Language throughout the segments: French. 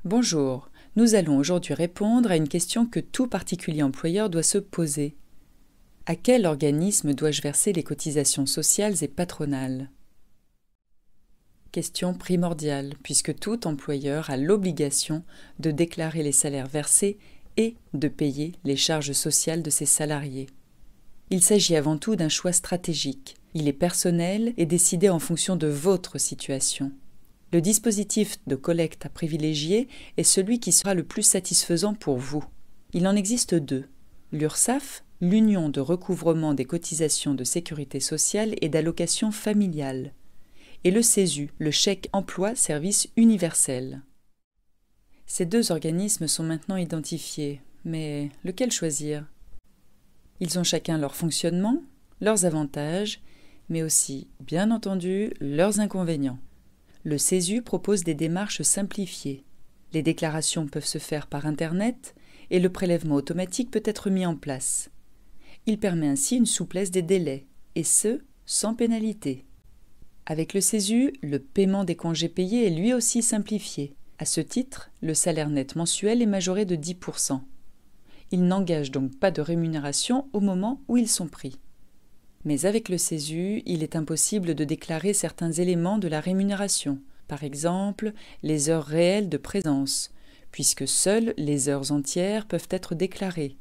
Bonjour, nous allons aujourd'hui répondre à une question que tout particulier employeur doit se poser. À quel organisme dois-je verser les cotisations sociales et patronales? Question primordiale, puisque tout employeur a l'obligation de déclarer les salaires versés et de payer les charges sociales de ses salariés. Il s'agit avant tout d'un choix stratégique. Il est personnel et décidé en fonction de votre situation. Le dispositif de collecte à privilégier est celui qui sera le plus satisfaisant pour vous. Il en existe deux. L'URSSAF, l'Union de recouvrement des cotisations de sécurité sociale et d'allocations familiales, et le CESU, le chèque emploi service universel. Ces deux organismes sont maintenant identifiés, mais lequel choisir? Ils ont chacun leur fonctionnement, leurs avantages, mais aussi, bien entendu, leurs inconvénients. Le CESU propose des démarches simplifiées. Les déclarations peuvent se faire par Internet et le prélèvement automatique peut être mis en place. Il permet ainsi une souplesse des délais, et ce, sans pénalité. Avec le CESU, le paiement des congés payés est lui aussi simplifié. À ce titre, le salaire net mensuel est majoré de 10%. Ils n'engagent donc pas de rémunération au moment où ils sont pris. Mais avec le CESU, il est impossible de déclarer certains éléments de la rémunération, par exemple les heures réelles de présence, puisque seules les heures entières peuvent être déclarées.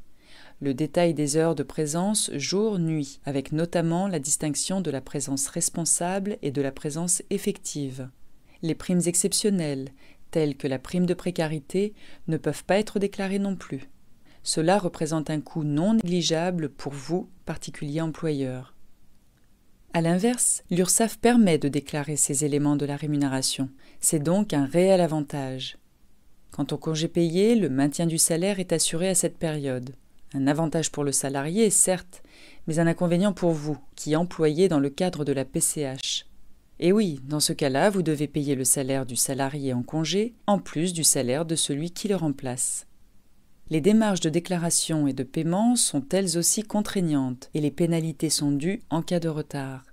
Le détail des heures de présence jour-nuit, avec notamment la distinction de la présence responsable et de la présence effective. Les primes exceptionnelles, telles que la prime de précarité, ne peuvent pas être déclarées non plus. Cela représente un coût non négligeable pour vous, particulier employeur. A l'inverse, l'URSSAF permet de déclarer ces éléments de la rémunération. C'est donc un réel avantage. Quant au congé payé, le maintien du salaire est assuré à cette période. Un avantage pour le salarié, certes, mais un inconvénient pour vous, qui employez dans le cadre de la PCH. Et oui, dans ce cas-là, vous devez payer le salaire du salarié en congé, en plus du salaire de celui qui le remplace. Les démarches de déclaration et de paiement sont elles aussi contraignantes et les pénalités sont dues en cas de retard.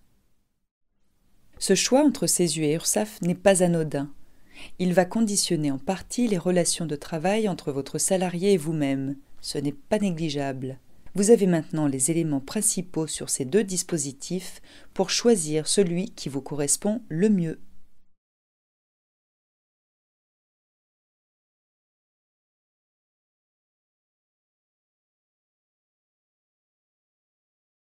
Ce choix entre CESU et URSSAF n'est pas anodin. Il va conditionner en partie les relations de travail entre votre salarié et vous-même. Ce n'est pas négligeable. Vous avez maintenant les éléments principaux sur ces deux dispositifs pour choisir celui qui vous correspond le mieux.